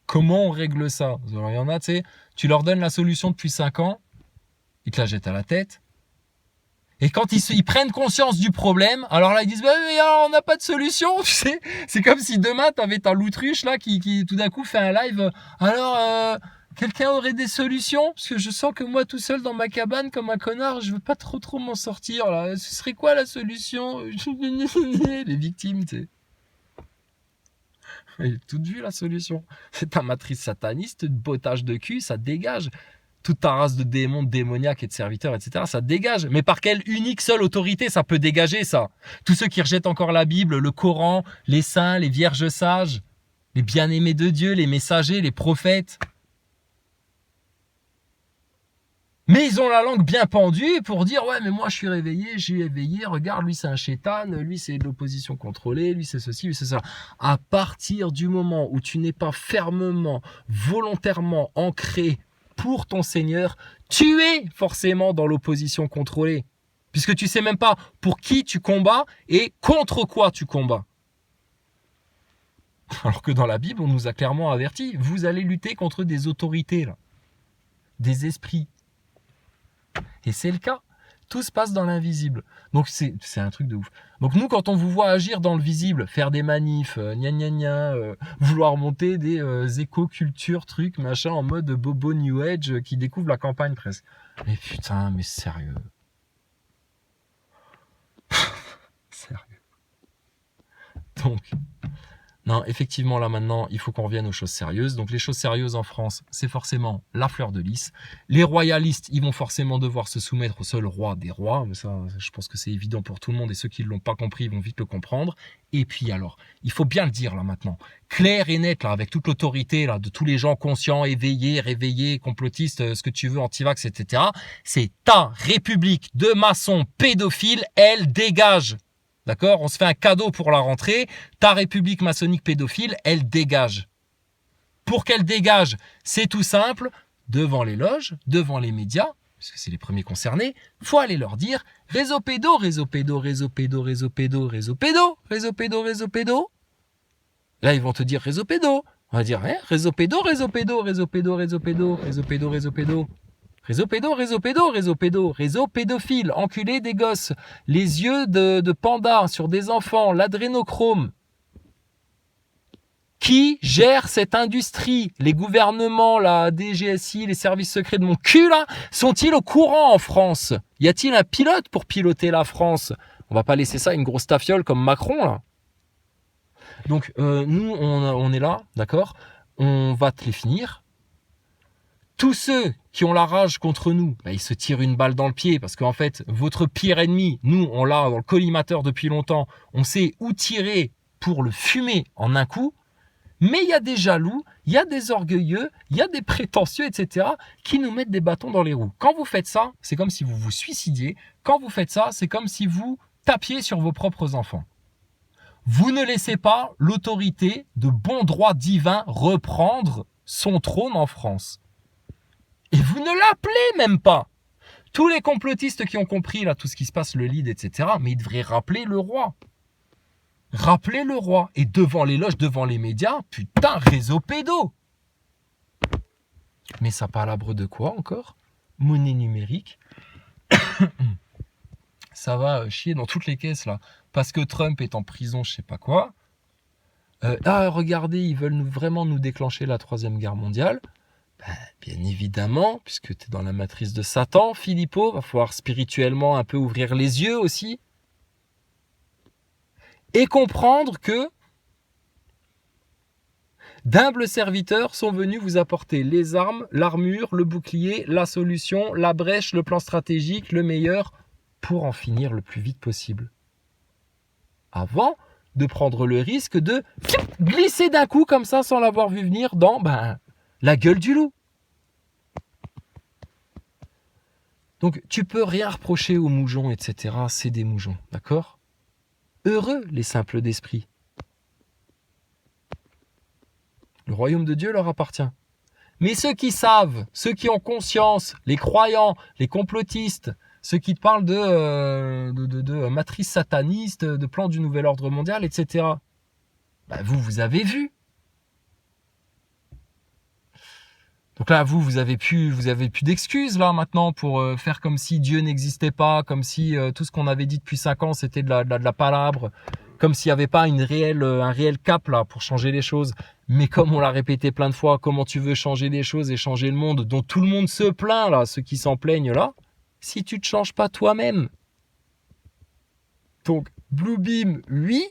comment on règle ça? Alors, il y en a, tu sais, tu leur donnes la solution depuis 5 ans, ils te la jettent à la tête. Et quand ils prennent conscience du problème, alors là, ils disent, bah, mais alors, on n'a pas de solution, tu sais. C'est comme si demain, t'avais ta loutruche là qui tout d'un coup fait un live. Alors, quelqu'un aurait des solutions? Parce que je sens que moi, tout seul dans ma cabane, comme un connard, je veux pas trop m'en sortir, là. Ce serait quoi la solution? Les victimes, tu sais. J'ai toute vu la solution. C'est ta matrice sataniste, bottage de cul, ça dégage. toute ta race de démons, de démoniaques et de serviteurs, etc., ça dégage. Mais par quelle unique seule autorité ça peut dégager, ça? Tous ceux qui rejettent encore la Bible, le Coran, les saints, les vierges sages, les bien-aimés de Dieu, les messagers, les prophètes. Mais ils ont la langue bien pendue pour dire « Ouais, mais moi je suis réveillé, j'ai éveillé, regarde, lui c'est un chétan, lui c'est de l'opposition contrôlée, lui c'est ceci, lui c'est ça. » À partir du moment où tu n'es pas fermement, volontairement ancré pour ton Seigneur, tu es forcément dans l'opposition contrôlée. Puisque tu sais même pas pour qui tu combats et contre quoi tu combats. Alors que dans la Bible, on nous a clairement averti, vous allez lutter contre des autorités, là, des esprits. Et c'est le cas. Tout se passe dans l'invisible. Donc c'est un truc de ouf. Donc nous, quand on vous voit agir dans le visible, faire des manifs, vouloir monter des éco-cultures, trucs, machin, en mode bobo New Age qui découvre la campagne presque. Mais putain, mais sérieux. Sérieux. Donc... Non, effectivement, là maintenant, il faut qu'on revienne aux choses sérieuses. Donc les choses sérieuses en France, c'est forcément la fleur de lys. Les royalistes, ils vont forcément devoir se soumettre au seul roi des rois. Mais ça, je pense que c'est évident pour tout le monde. Et ceux qui ne l'ont pas compris, ils vont vite le comprendre. Et puis alors, il faut bien le dire là maintenant, clair et net, là, avec toute l'autorité là de tous les gens conscients, éveillés, réveillés, complotistes, ce que tu veux, antivax, etc. C'est ta république de maçons pédophiles, elle dégage. D'accord? On se fait un cadeau pour la rentrée. Ta république maçonnique pédophile, elle dégage. Pour qu'elle dégage, c'est tout simple. Devant les loges, devant les médias, parce que c'est les premiers concernés, faut aller leur dire réseau pédo, réseau pédo, réseau pédo, réseau pédo, réseau pédo, réseau pédo, réseau pédo. Là, ils vont te dire réseau pédo. On va dire réseau pédo, réseau pédo, réseau pédo, réseau pédo, réseau pédo, réseau pédo. Réseau pédo, réseau pédo, réseau pédo, réseau pédophile, enculé des gosses, les yeux de panda sur des enfants, l'adrénochrome. Qui gère cette industrie? Les gouvernements, la DGSI, les services secrets de mon cul, là, sont-ils au courant en France? Y a-t-il un pilote pour piloter la France? On va pas laisser ça à une grosse tafiole comme Macron, là. Donc, nous, on est là, d'accord? On va te les finir. Tous ceux qui ont la rage contre nous, ils se tirent une balle dans le pied parce qu'en fait, votre pire ennemi, nous, on l'a dans le collimateur depuis longtemps, on sait où tirer pour le fumer en un coup, mais il y a des jaloux, il y a des orgueilleux, il y a des prétentieux, etc., qui nous mettent des bâtons dans les roues. Quand vous faites ça, c'est comme si vous vous suicidiez. Quand vous faites ça, c'est comme si vous tapiez sur vos propres enfants. Vous ne laissez pas l'autorité de bon droit divin reprendre son trône en France. Et vous ne l'appelez même pas. Tous les complotistes qui ont compris là tout ce qui se passe, le lead, etc., mais ils devraient rappeler le roi. Rappeler le roi. Et devant les loges, devant les médias, putain, réseau pédo. Mais ça palabre de quoi encore? Monnaie numérique. Ça va chier dans toutes les caisses là. Parce que Trump est en prison, je sais pas quoi. Regardez, ils veulent vraiment nous déclencher la 3e guerre mondiale. Bien évidemment, puisque tu es dans la matrice de Satan, Philippot, va falloir spirituellement un peu ouvrir les yeux aussi. Et comprendre que d'humbles serviteurs sont venus vous apporter les armes, l'armure, le bouclier, la solution, la brèche, le plan stratégique, le meilleur, pour en finir le plus vite possible. Avant de prendre le risque de glisser d'un coup comme ça sans l'avoir vu venir dans la gueule du loup. Donc, tu peux rien reprocher aux moujons, etc. C'est des moujons, d'accord? Heureux les simples d'esprit. Le royaume de Dieu leur appartient. Mais ceux qui savent, ceux qui ont conscience, les croyants, les complotistes, ceux qui te parlent de matrice sataniste, de plan du nouvel ordre mondial, etc. Vous avez vu. Donc là, vous avez plus d'excuses là maintenant pour faire comme si Dieu n'existait pas, comme si tout ce qu'on avait dit depuis 5 ans c'était de la palabre, comme s'il n'y avait pas un réel cap là pour changer les choses. Mais comme on l'a répété plein de fois, comment tu veux changer les choses et changer le monde dont tout le monde se plaint là, ceux qui s'en plaignent là, si tu te changes pas toi-même. Donc Bluebeam, oui,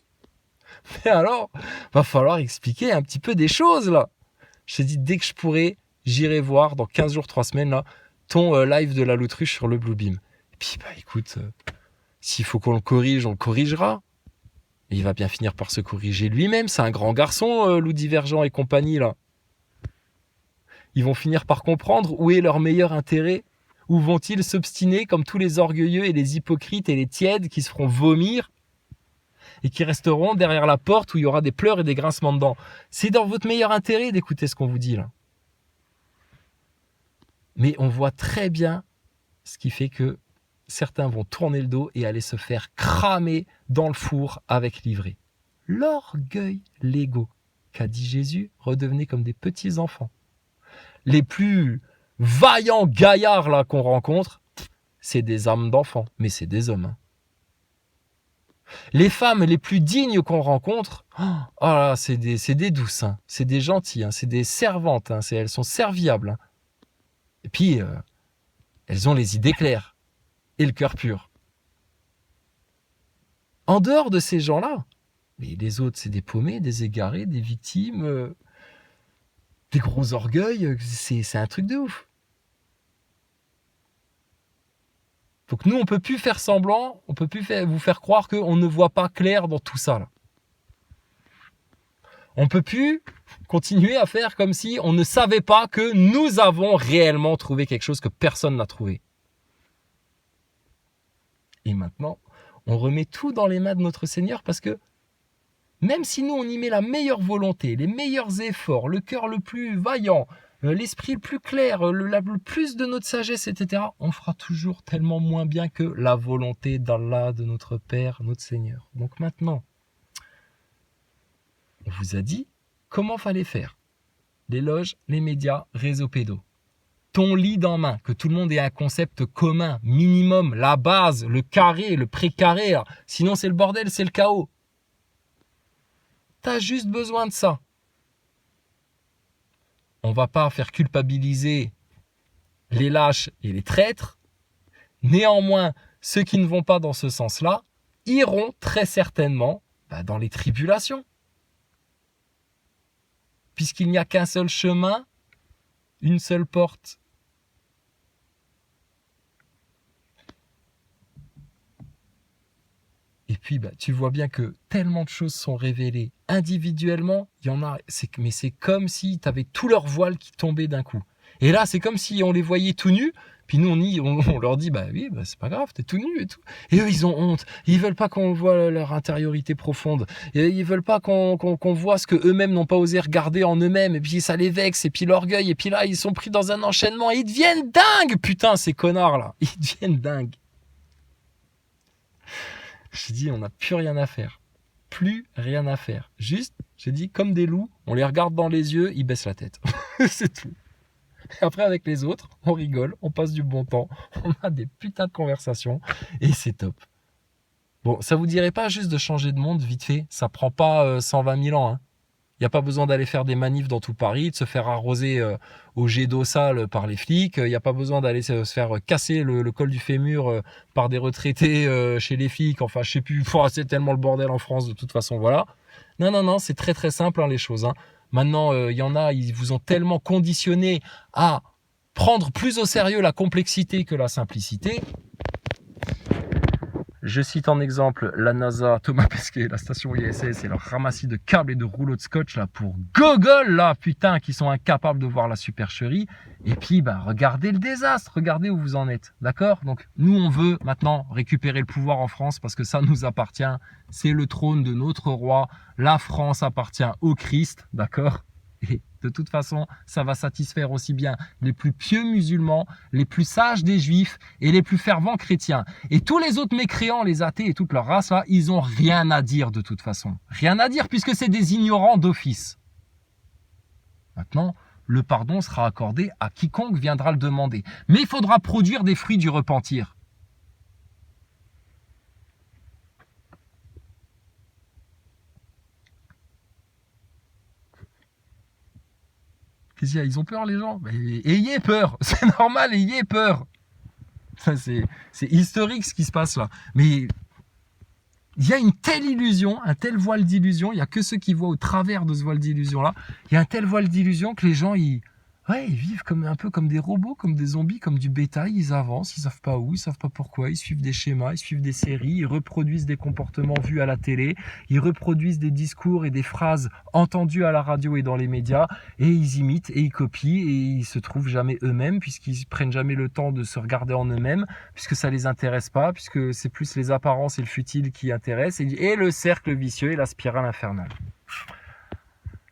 mais alors va falloir expliquer un petit peu des choses là. Je t'ai dit dès que je pourrai. j'irai voir dans 15 jours, 3 semaines, là, ton live de la Loutruche sur le Bluebeam. Et puis, bah écoute, s'il faut qu'on le corrige, on le corrigera. Et il va bien finir par se corriger lui-même. C'est un grand garçon, Lou Divergent et compagnie, là. Ils vont finir par comprendre où est leur meilleur intérêt. Où vont-ils s'obstiner comme tous les orgueilleux et les hypocrites et les tièdes qui se feront vomir et qui resteront derrière la porte où il y aura des pleurs et des grincements de dents. C'est dans votre meilleur intérêt d'écouter ce qu'on vous dit là. Mais on voit très bien ce qui fait que certains vont tourner le dos et aller se faire cramer dans le four avec l'ivraie. L'orgueil, l'ego, qu'a dit Jésus, redevenez comme des petits enfants. Les plus vaillants gaillards là qu'on rencontre, c'est des âmes d'enfants, mais c'est des hommes. Hein. Les femmes les plus dignes qu'on rencontre, oh là, c'est des douces, hein, c'est des gentilles, hein, c'est des servantes, hein, elles sont serviables. Hein. Et puis, elles ont les idées claires et le cœur pur. En dehors de ces gens-là, mais les autres, c'est des paumés, des égarés, des victimes, des gros orgueils, c'est un truc de ouf. Donc nous, on ne peut plus faire semblant, on ne peut plus vous faire croire qu'on ne voit pas clair dans tout ça. Là. On ne peut plus continuer à faire comme si on ne savait pas que nous avons réellement trouvé quelque chose que personne n'a trouvé. Et maintenant, on remet tout dans les mains de notre Seigneur parce que même si nous, on y met la meilleure volonté, les meilleurs efforts, le cœur le plus vaillant, l'esprit le plus clair, le plus de notre sagesse, etc., on fera toujours tellement moins bien que la volonté d'Allah, de notre Père, notre Seigneur. Donc maintenant, on vous a dit comment fallait faire. Les loges, les médias, réseaux pédos. Ton lead en main, que tout le monde ait un concept commun, minimum, la base, le carré, le précaré. Sinon, c'est le bordel, c'est le chaos. T'as juste besoin de ça. On ne va pas faire culpabiliser les lâches et les traîtres. Néanmoins, ceux qui ne vont pas dans ce sens-là iront très certainement dans les tribulations. Puisqu'il n'y a qu'un seul chemin, une seule porte. Et puis, tu vois bien que tellement de choses sont révélées individuellement. Il y en a, mais c'est comme si tu avais tout leur voile qui tombait d'un coup. Et là, c'est comme si on les voyait tout nus. Puis nous, on leur dit, oui, c'est pas grave, t'es tout nu et tout. Et eux, ils ont honte. Ils veulent pas qu'on voit leur intériorité profonde. Et ils veulent pas qu'on voit ce que eux-mêmes n'ont pas osé regarder en eux-mêmes. Et puis ça les vexe. Et puis l'orgueil. Et puis là, ils sont pris dans un enchaînement. Et ils deviennent dingues, putain, ces connards-là. Ils deviennent dingues. J'ai dit, on n'a plus rien à faire. Plus rien à faire. Juste, j'ai dit, comme des loups, on les regarde dans les yeux, ils baissent la tête. C'est tout. Et après, avec les autres, on rigole, on passe du bon temps, on a des putains de conversations, et c'est top. Bon, ça vous dirait pas juste de changer de monde vite fait? Ça prend pas 120 000 ans, hein. Il n'y a pas besoin d'aller faire des manifs dans tout Paris, de se faire arroser au jet d'eau sale par les flics. Il n'y a pas besoin d'aller se faire casser le col du fémur par des retraités chez les flics. Enfin, je sais plus, c'est tellement le bordel en France de toute façon, voilà. Non, c'est très très simple les choses. Hein. Maintenant, il y en a, ils vous ont tellement conditionné à prendre plus au sérieux la complexité que la simplicité. Je cite en exemple la NASA, Thomas Pesquet, la station ISS et leur ramassis de câbles et de rouleaux de scotch là pour Google là, putain, qui sont incapables de voir la supercherie. Et puis, regardez le désastre, regardez où vous en êtes, d'accord? Donc, nous, on veut maintenant récupérer le pouvoir en France parce que ça nous appartient. C'est le trône de notre roi. La France appartient au Christ, d'accord? Et de toute façon, ça va satisfaire aussi bien les plus pieux musulmans, les plus sages des juifs et les plus fervents chrétiens. Et tous les autres mécréants, les athées et toute leur race, là, ils ont rien à dire de toute façon. Rien à dire puisque c'est des ignorants d'office. Maintenant, le pardon sera accordé à quiconque viendra le demander. Mais il faudra produire des fruits du repentir. Ils ont peur les gens. Mais ayez peur, c'est normal, ayez peur. C'est historique ce qui se passe là. Mais il y a une telle illusion, un tel voile d'illusion, il n'y a que ceux qui voient au travers de ce voile d'illusion là. Il y a un tel voile d'illusion que les gens, Ouais, ils vivent un peu comme des robots, comme des zombies, comme du bétail. Ils avancent, ils savent pas où, ils savent pas pourquoi. Ils suivent des schémas, ils suivent des séries, ils reproduisent des comportements vus à la télé, ils reproduisent des discours et des phrases entendues à la radio et dans les médias, et ils imitent et ils copient et ils se trouvent jamais eux-mêmes puisqu'ils prennent jamais le temps de se regarder en eux-mêmes, puisque ça les intéresse pas, puisque c'est plus les apparences et le futile qui intéressent, et le cercle vicieux et la spirale infernale.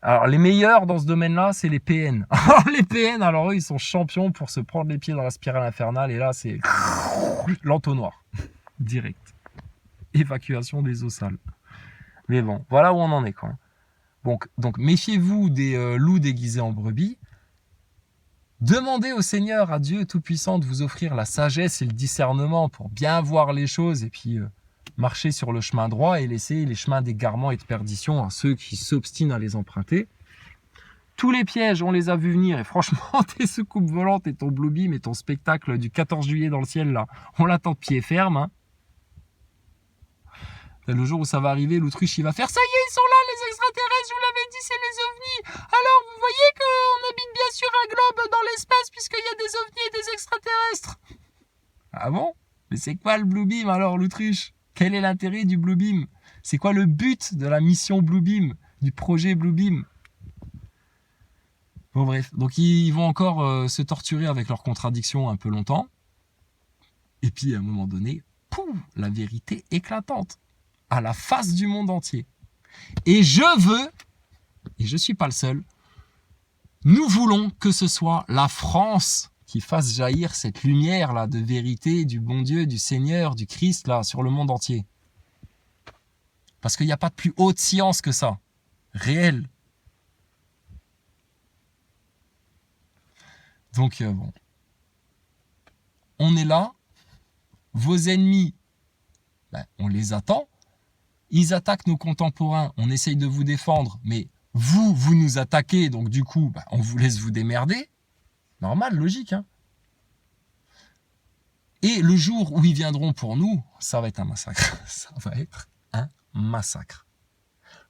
Alors, les meilleurs dans ce domaine-là, c'est les PN. Alors, les PN, alors eux, ils sont champions pour se prendre les pieds dans la spirale infernale. Et là, c'est l'entonnoir. Direct. Évacuation des eaux sales. Mais bon, voilà où on en est, quoi. Donc méfiez-vous des loups déguisés en brebis. Demandez au Seigneur, à Dieu Tout-Puissant, de vous offrir la sagesse et le discernement pour bien voir les choses et puis marcher sur le chemin droit et laisser les chemins d'égarement et de perdition à ceux qui s'obstinent à les emprunter. Tous les pièges, on les a vus venir et franchement, tes soucoupes volantes et ton Blue Beam et ton spectacle du 14 juillet dans le ciel, là, on l'attend de pied ferme. Hein. Le jour où ça va arriver, l'autruche, il va faire « Ça y est, ils sont là, les extraterrestres, je vous l'avais dit, c'est les ovnis. Alors, vous voyez qu'on habite bien sûr un globe dans l'espace puisqu'il y a des ovnis et des extraterrestres. » Ah bon? Mais c'est quoi le Blue Beam alors, l'autruche? Quel est l'intérêt du Blue Beam? C'est quoi le but de la mission Blue Beam, du projet Blue Beam? Bon bref, donc ils vont encore se torturer avec leurs contradictions un peu longtemps. Et puis à un moment donné, pouf, la vérité éclatante, à la face du monde entier. Et je veux, et je ne suis pas le seul, nous voulons que ce soit la France qui fasse jaillir cette lumière là de vérité du bon Dieu, du Seigneur, du Christ là sur le monde entier. Parce qu'il n'y a pas de plus haute science que ça, réelle. Donc bon, on est là, vos ennemis, ben, on les attend, ils attaquent nos contemporains, on essaye de vous défendre, mais vous nous attaquez, donc du coup, ben, on vous laisse vous démerder. Normal, logique. Hein. Et le jour où ils viendront pour nous, ça va être un massacre. Ça va être un massacre.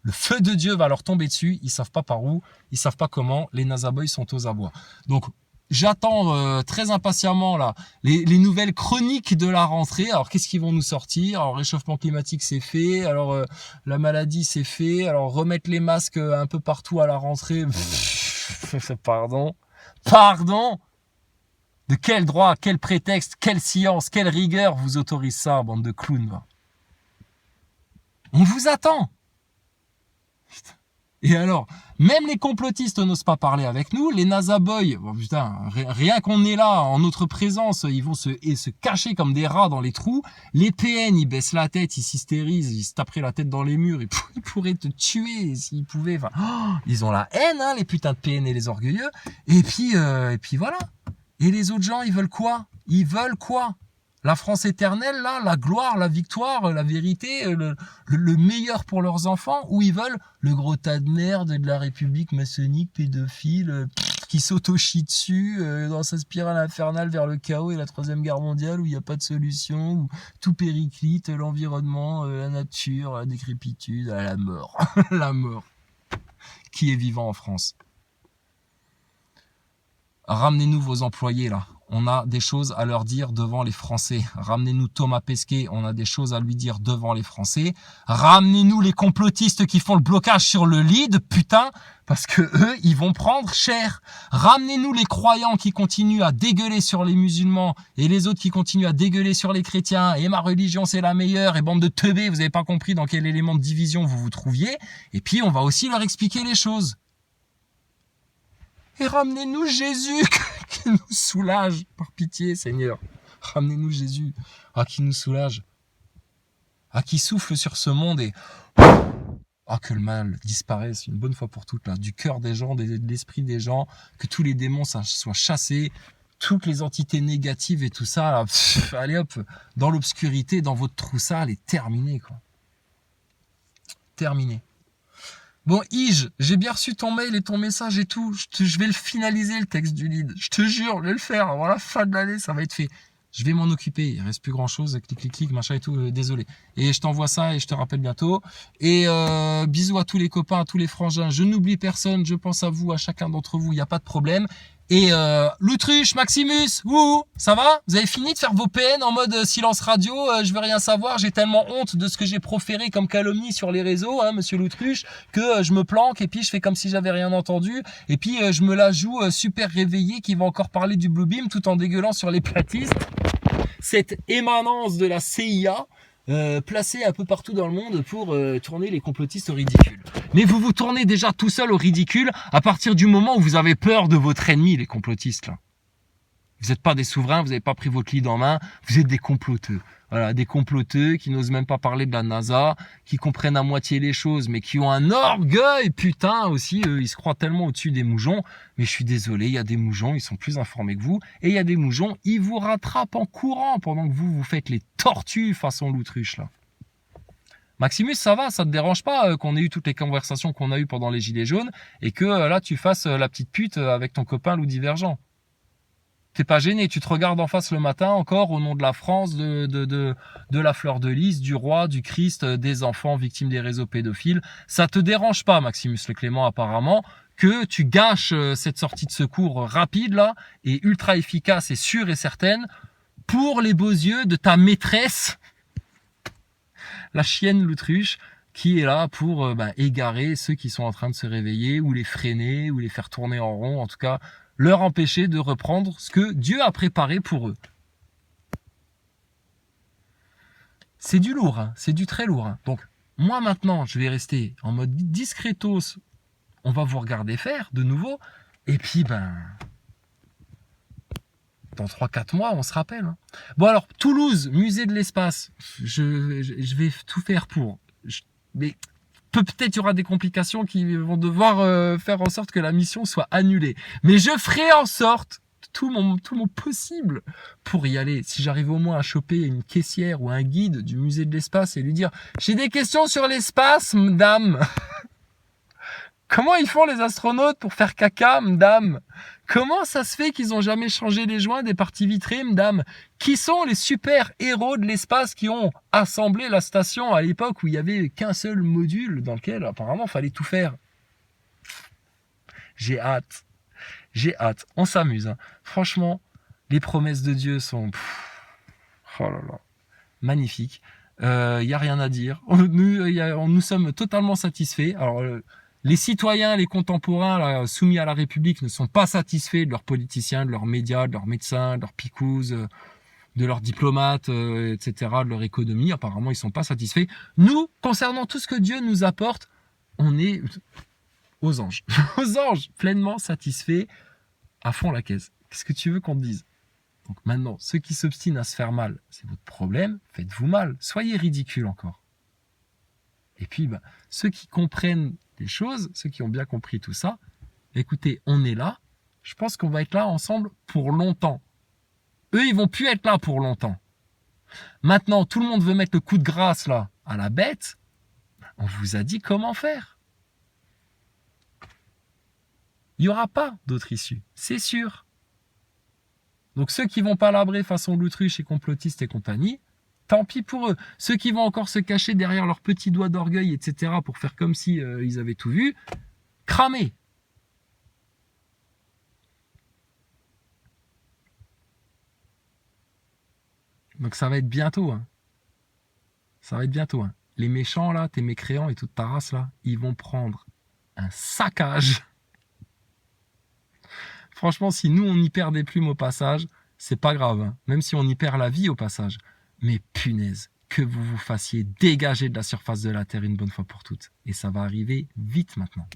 Le feu de Dieu va leur tomber dessus, ils ne savent pas par où, ils ne savent pas comment, les Nazaboys sont aux abois. Donc, j'attends très impatiemment là les nouvelles chroniques de la rentrée. Alors, qu'est-ce qu'ils vont nous sortir? Alors, réchauffement climatique, c'est fait. Alors, la maladie, c'est fait. Alors, remettre les masques un peu partout à la rentrée. Pardon. De quel droit, quel prétexte, quelle science, quelle rigueur vous autorise ça, bande de clowns va. On vous attend. Putain. Et alors, même les complotistes n'osent pas parler avec nous, les Nazaboys, bon, putain, rien qu'on est là, en notre présence, ils vont se cacher comme des rats dans les trous. Les PN, ils baissent la tête, ils s'hystérisent, ils se taperaient la tête dans les murs, ils pourraient te tuer s'ils pouvaient. Enfin, oh, ils ont la haine, hein, les putains de PN et les orgueilleux. Et puis voilà. Et les autres gens, ils veulent quoi? Ils veulent quoi? La France éternelle, là, la gloire, la victoire, la vérité, le meilleur pour leurs enfants, ou ils veulent le gros tas de merde de la République maçonnique, pédophile, qui s'auto-chie dessus dans sa spirale infernale vers le chaos et la Troisième Guerre mondiale, où il n'y a pas de solution, où tout périclite, l'environnement, la nature, la décrépitude, la mort. La mort. Qui est vivant en France? Ramenez-nous vos employés, là. On a des choses à leur dire devant les Français. Ramenez-nous Thomas Pesquet, on a des choses à lui dire devant les Français. Ramenez-nous les complotistes qui font le blocage sur le lead, putain, parce que eux, ils vont prendre cher. Ramenez-nous les croyants qui continuent à dégueuler sur les musulmans et les autres qui continuent à dégueuler sur les chrétiens. Et ma religion, c'est la meilleure. Et bande de teubés, vous n'avez pas compris dans quel élément de division vous vous trouviez. Et puis, on va aussi leur expliquer les choses. Et ramenez-nous Jésus qui nous soulage, par pitié, Seigneur. Ramenez-nous Jésus, qui nous soulage, qui souffle sur ce monde et que le mal disparaisse une bonne fois pour toutes, là, du cœur des gens, de l'esprit des gens, que tous les démons soient chassés, toutes les entités négatives et tout ça, là, allez hop, dans l'obscurité, dans votre trou sale, et terminé, quoi. Terminé. Bon, Ige, j'ai bien reçu ton mail et ton message et tout. Je vais le finaliser, le texte du lead. Je te jure, je vais le faire. Avant la fin de l'année, ça va être fait. Je vais m'en occuper. Il reste plus grand-chose. Clic, machin et tout. Désolé. Et je t'envoie ça et je te rappelle bientôt. Et bisous à tous les copains, à tous les frangins. Je n'oublie personne. Je pense à vous, à chacun d'entre vous. Il n'y a pas de problème. Et l'autruche, Maximus, ouh, ça va? Vous avez fini de faire vos PN en mode silence radio, je veux rien savoir, j'ai tellement honte de ce que j'ai proféré comme calomnie sur les réseaux, hein, monsieur l'autruche, que je me planque et puis je fais comme si j'avais rien entendu, et puis je me la joue super réveillé qui va encore parler du Bluebeam tout en dégueulant sur les platistes. Cette émanence de la CIA, placé un peu partout dans le monde pour tourner les complotistes au ridicule. Mais vous vous tournez déjà tout seul au ridicule à partir du moment où vous avez peur de votre ennemi, les complotistes là. Vous n'êtes pas des souverains, vous n'avez pas pris votre lead en main, vous êtes des comploteux. Voilà, des comploteux qui n'osent même pas parler de la NASA, qui comprennent à moitié les choses, mais qui ont un orgueil, putain, aussi, ils se croient tellement au-dessus des moujons. Mais je suis désolé, il y a des moujons, ils sont plus informés que vous, et il y a des moujons, ils vous rattrapent en courant pendant que vous faites les tortues façon l'autruche, là. Maximus, ça va, ça te dérange pas qu'on ait eu toutes les conversations qu'on a eues pendant les Gilets jaunes, et que là, tu fasses la petite pute avec ton copain Loup Divergent. T'es pas gêné, tu te regardes en face le matin encore au nom de la France, de la fleur de lys, du roi, du Christ, des enfants victimes des réseaux pédophiles. Ça te dérange pas, Maximus Le Clément, apparemment, que tu gâches cette sortie de secours rapide là et ultra efficace et sûre et certaine pour les beaux yeux de ta maîtresse, la chienne l'autruche, qui est là pour égarer ceux qui sont en train de se réveiller ou les freiner ou les faire tourner en rond, en tout cas leur empêcher de reprendre ce que Dieu a préparé pour eux. C'est du lourd, hein, c'est du très lourd. Hein. Donc, moi maintenant, je vais rester en mode discretos. On va vous regarder faire de nouveau. Et puis, dans 3-4 mois, on se rappelle. Hein. Bon alors, Toulouse, musée de l'espace. Je vais tout faire pour. Mais peut-être il y aura des complications qui vont devoir faire en sorte que la mission soit annulée. Mais je ferai en sorte tout mon possible pour y aller. Si j'arrive au moins à choper une caissière ou un guide du musée de l'espace et lui dire « J'ai des questions sur l'espace, madame !» Comment ils font les astronautes pour faire caca, madame? Comment ça se fait qu'ils ont jamais changé les joints des parties vitrées, madame? Qui sont les super héros de l'espace qui ont assemblé la station à l'époque où il y avait qu'un seul module dans lequel apparemment il fallait tout faire? J'ai hâte. J'ai hâte. On s'amuse. Hein. Franchement, les promesses de Dieu sont... Oh là là. Magnifiques. Y a rien à dire. Nous sommes totalement satisfaits. Alors... les citoyens, les contemporains là, soumis à la République ne sont pas satisfaits de leurs politiciens, de leurs médias, de leurs médecins, de leurs picouzes, de leurs diplomates, etc., de leur économie. Apparemment, ils sont pas satisfaits. Nous, concernant tout ce que Dieu nous apporte, on est aux anges. Aux anges, pleinement satisfaits, à fond la caisse. Qu'est-ce que tu veux qu'on te dise? Donc maintenant, ceux qui s'obstinent à se faire mal, c'est votre problème. Faites-vous mal. Soyez ridicules encore. Et puis, ceux qui comprennent les choses, ceux qui ont bien compris tout ça, écoutez, on est là, je pense qu'on va être là ensemble pour longtemps. Eux, ils vont plus être là pour longtemps. Maintenant, tout le monde veut mettre le coup de grâce là à la bête, on vous a dit comment faire. Il n'y aura pas d'autre issue, c'est sûr. Donc ceux qui vont palabrer façon l'autruche et complotistes et compagnie, tant pis pour eux. Ceux qui vont encore se cacher derrière leurs petits doigts d'orgueil, etc., pour faire comme si ils avaient tout vu, cramés. Donc ça va être bientôt. Hein. Ça va être bientôt. Hein. Les méchants, là, tes mécréants et toute ta race, là, ils vont prendre un saccage. Franchement, si nous, on y perd des plumes au passage, c'est pas grave. Hein. Même si on y perd la vie au passage. Mais punaise, que vous vous fassiez dégager de la surface de la Terre une bonne fois pour toutes. Et ça va arriver vite maintenant.